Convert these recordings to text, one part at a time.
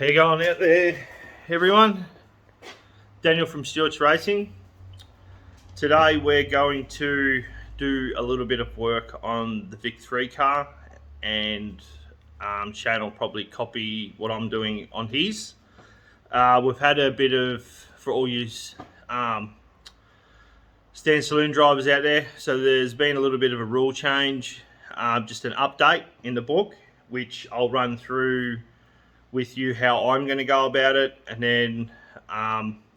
How you going out there, everyone? Daniel from Stewart's Racing. Today we're going to do a little bit of work on the Vic 3 car, and Shane will probably copy what I'm doing on his. We've had a bit of, for all you stand saloon drivers out there, so there's been a little bit of a rule change, just an update in the book, which I'll run through with you how I'm going to go about it, and then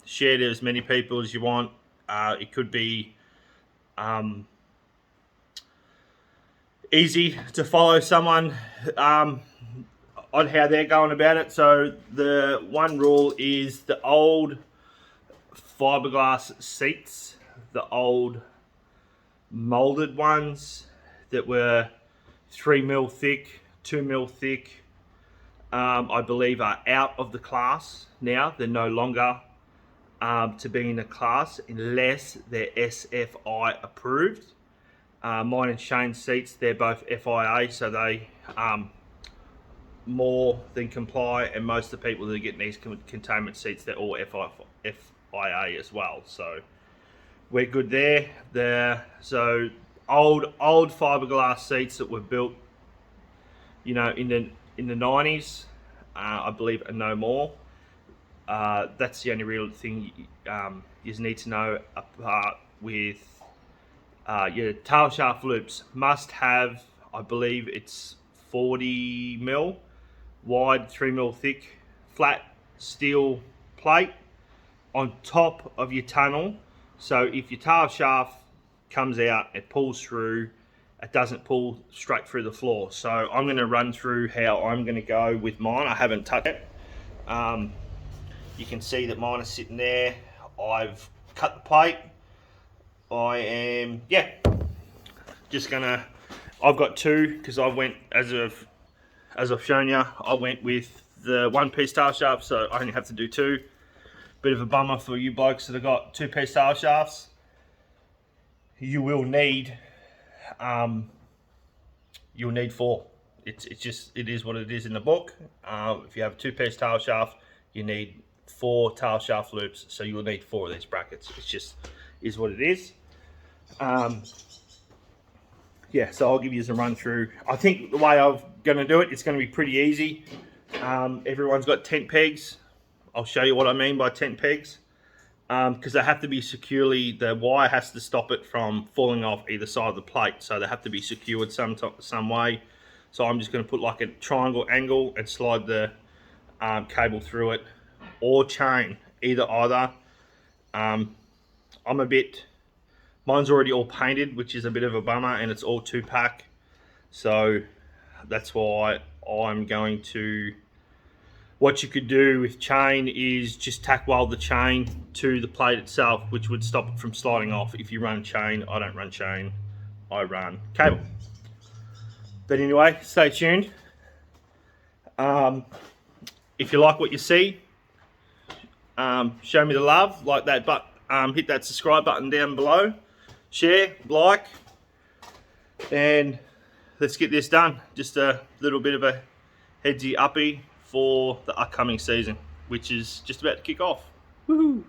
share to as many people as you want. It could be easy to follow someone on how they're going about it. So the one rule is the old fiberglass seats, the old molded ones that were 3mm thick, 2mm thick, I believe are out of the class now. They're no longer to be in the class unless they're SFI approved. Mine and Shane's seats, they're both FIA, so they more than comply, and most of the people that are getting these containment seats, they're all FIA as well, so we're good there. So old fiberglass seats that were built, you know, in the 90s, I believe, are no more. That's the only real thing you need to know. Apart with your tail shaft loops must have, I believe it's 40mm wide, 3mm thick, flat steel plate on top of your tunnel. So if your tail shaft comes out, it pulls through, it doesn't pull straight through the floor. So I'm going to run through how I'm going to go with mine. I haven't touched it. You can see that mine is sitting there. I've cut the plate. I am, just gonna, I've got two, because I went, as I've shown you, I went with the one-piece tail shaft, so I only have to do two. Bit of a bummer for you blokes that have got two-piece tail shafts. You will need, you'll need four. It is what it is in the book. If you have a two-piece tail shaft, you need 4 tail shaft loops, so you will need 4 of these brackets. It's just is what it is. So I'll give you a run through. I think the way I'm going to do it, it's going to be pretty easy. Everyone's got tent pegs. I'll show you what I mean by tent pegs, because they have to be securely, the wire has to stop it from falling off either side of the plate, so they have to be secured some way. So I'm just going to put like a triangle angle and slide the cable through it, or chain, either. Mine's already all painted, which is a bit of a bummer, and it's all 2-pack, so that's why I'm going to, what you could do with chain is just tack weld the chain to the plate itself, which would stop it from sliding off. If you run chain, I don't run chain, I run cable. But anyway, stay tuned. If you like what you see, show me the love, like that, but hit that subscribe button down below, share, like, and let's get this done. Just a little bit of a headsy uppy for the upcoming season, which is just about to kick off. Woohoo!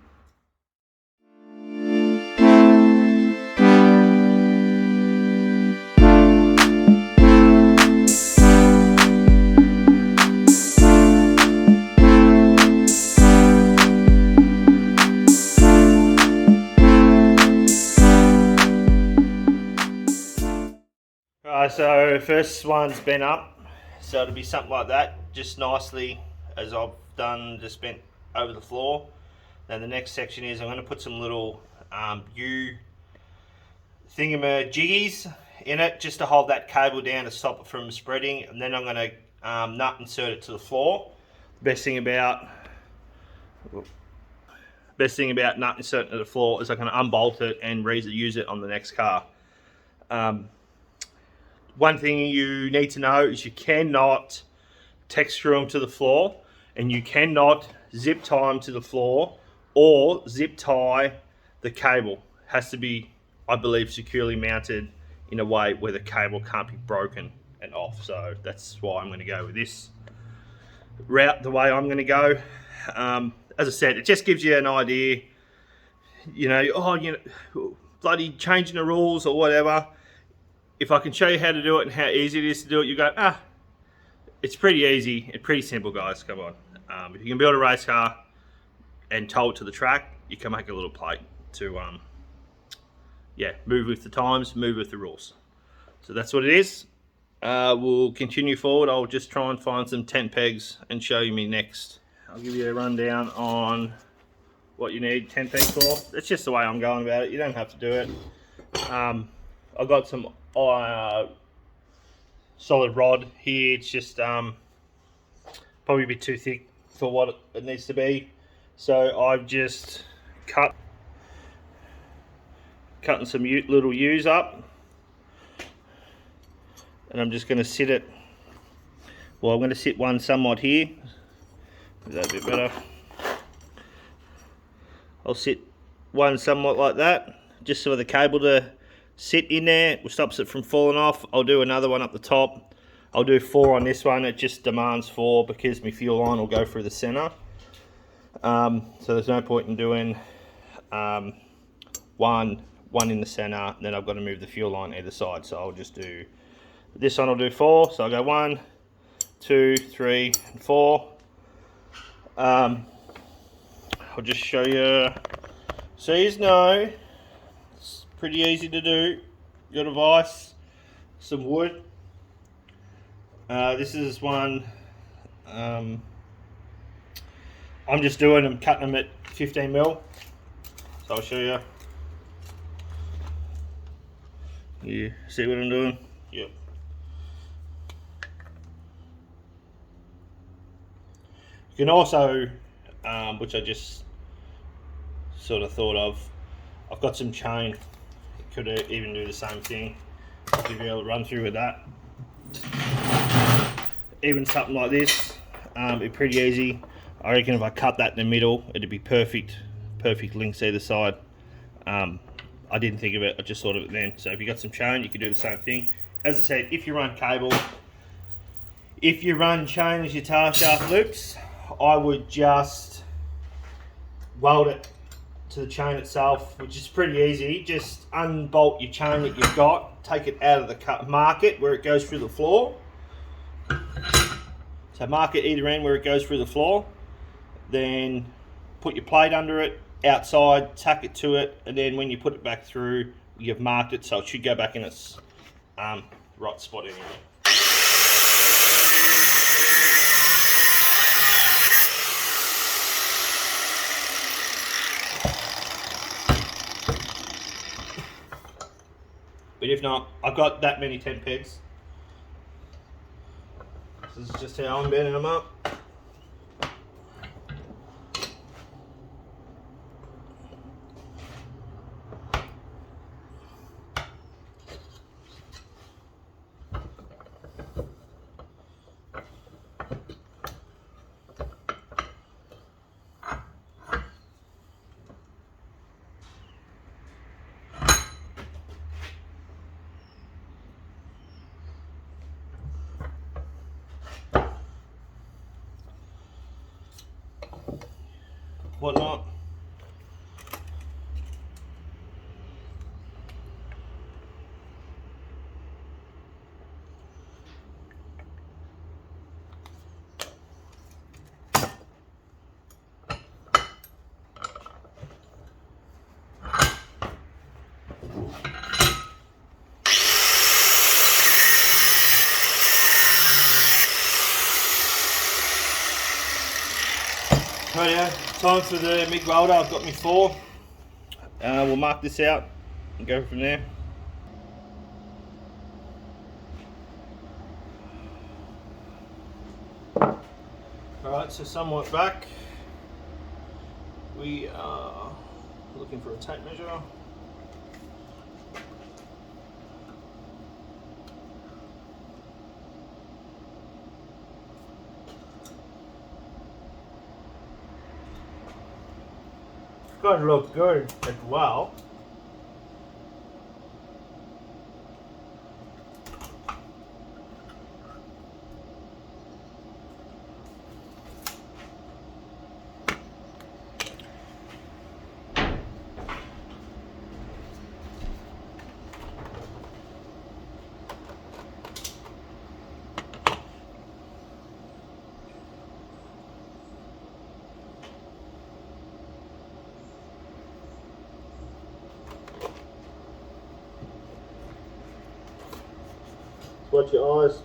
So first one's been up, so it'll be something like that, just nicely as I've done, just bent over the floor. Then the next section is I'm going to put some little U thingamajiggies in it, just to hold that cable down to stop it from spreading, and then I'm going to nut insert it to the floor. Best thing about nut inserting to the floor is I can unbolt it and reuse it on the next car. One thing you need to know is you cannot tech screw them to the floor, and you cannot zip tie them to the floor or zip tie the cable. Has to be, I believe, securely mounted in a way where the cable can't be broken and off. So that's why I'm going to go with this route the way I'm going to go. As I said, it just gives you an idea, you know, bloody changing the rules or whatever. If I can show you how to do it and how easy it is to do it, you go, it's pretty easy and pretty simple, guys. Come on. If you can build a race car and tow it to the track, you can make a little plate to, move with the times, move with the rules. So that's what it is. We'll continue forward. I'll just try and find some tent pegs and show you me next. I'll give you a rundown on what you need tent pegs for. That's just the way I'm going about it. You don't have to do it. I've got some solid rod here. It's just probably a bit too thick for what it needs to be. So I've just cutting some little U's up. And I'm just going to sit it, well, I'm going to sit one somewhat here. Is that a bit better? I'll sit one somewhat like that, just so the cable to sit in there, which stops it from falling off. I'll do another one up the top. I'll do 4 on this one. It just demands 4 because my fuel line will go through the center. So there's no point in doing one in the center, and then I've got to move the fuel line either side. So I'll just do, this one I'll do 4. So I'll go 1, 2, 3, and 4. I'll just show you, so you know, it's pretty easy to do. You got a vise, some wood. This is one, I'm just doing them, cutting them at 15 mil. So I'll show you. You see what I'm doing? Yep. You can also, which I just sort of thought of, I've got some chain. Could even do the same thing. Give you a run through with that. Even something like this, it'd be pretty easy. I reckon if I cut that in the middle, it'd be perfect links either side. I didn't think of it, I just thought of it then. So if you got some chain, you can do the same thing. As I said, if you run cable, if you run chain as your tar shaft loops, I would just weld it to the chain itself, which is pretty easy. Just unbolt your chain that you've got, take it out of the cut, mark it where it goes through the floor. So mark it either end where it goes through the floor, then put your plate under it, outside, tack it to it, and then when you put it back through, you've marked it, so it should go back in its right spot anyway. But if not, I've got that many tent pegs. This is just how I'm bending them up. Whatnot. Rightio, time for the MIG welder. I've got my 4. We'll mark this out and go from there. Alright, so somewhat back. We are looking for a tape measure. Got to look good as well. watch your eyes.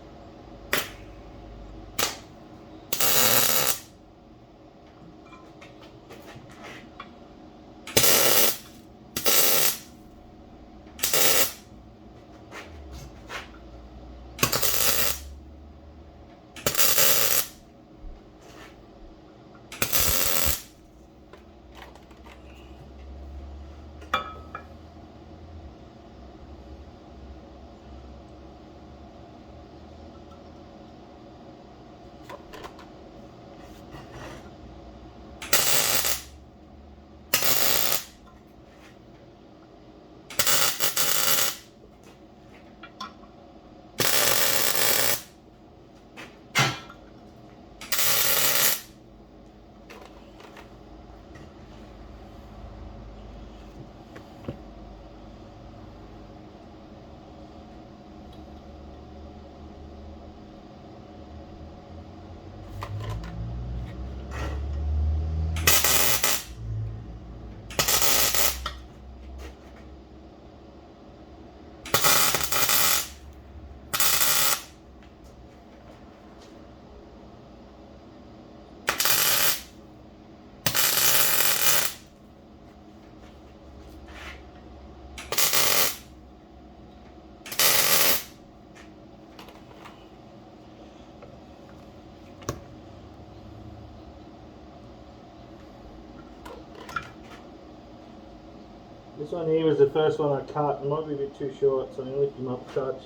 This one here was the first one I cut. It might be a bit too short, so I'm going to lift him up a touch.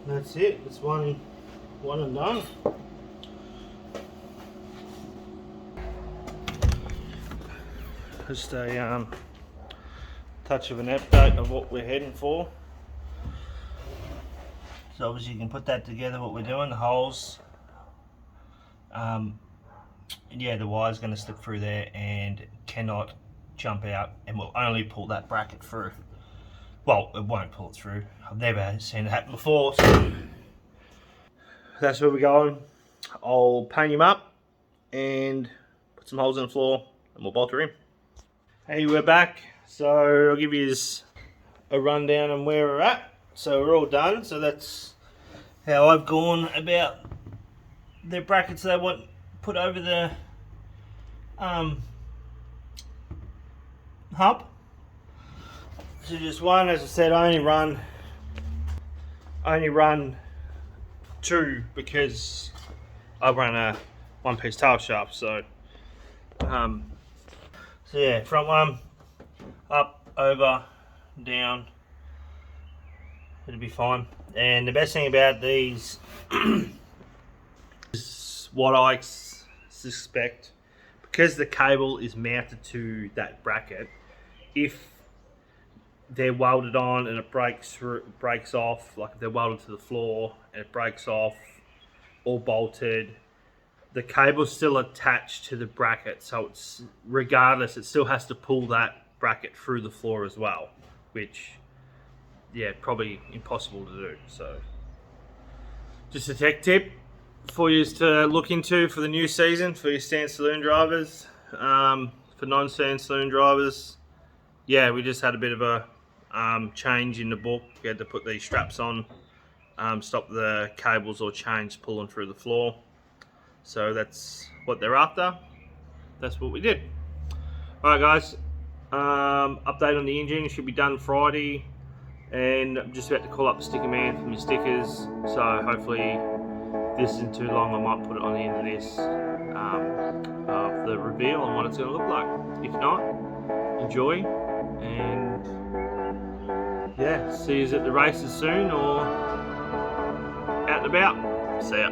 That's it. It's one and done. Just a touch of an update of what we're heading for. So obviously you can put that together, what we're doing, the holes. Yeah, the wire's going to slip through there and cannot jump out, and we'll only pull that bracket through. Well, it won't pull it through. I've never seen it happen before. So that's where we're going. I'll paint him up and put some holes in the floor and we'll bolt her in. Hey, we're back. So I'll give you a rundown on where we're at. So we're all done. So that's how I've gone about the brackets that I want put over the hub. So just one, as I said, I only run two because I run a one-piece tail shaft. So yeah, front one, up, over, down, it'll be fine. And the best thing about these is what I suspect, because the cable is mounted to that bracket, if they're welded on and it breaks off, like if they're welded to the floor and it breaks off, or bolted, the cable's still attached to the bracket, so it's, regardless, it still has to pull that bracket through the floor as well, which, yeah, probably impossible to do. So just a tech tip for you to look into for the new season for your stand saloon drivers. For non-stand saloon drivers, yeah, we just had a bit of a change in the book. We had to put these straps on, stop the cables or chains pulling through the floor. So that's what they're after. That's what we did. Alright guys, update on the engine should be done Friday, and I'm just about to call up the sticker man for my stickers, so hopefully this isn't too long. I might put it on the end of this, of the reveal on what it's going to look like. If not, enjoy, and yeah, see you at the races soon or out and about. See ya.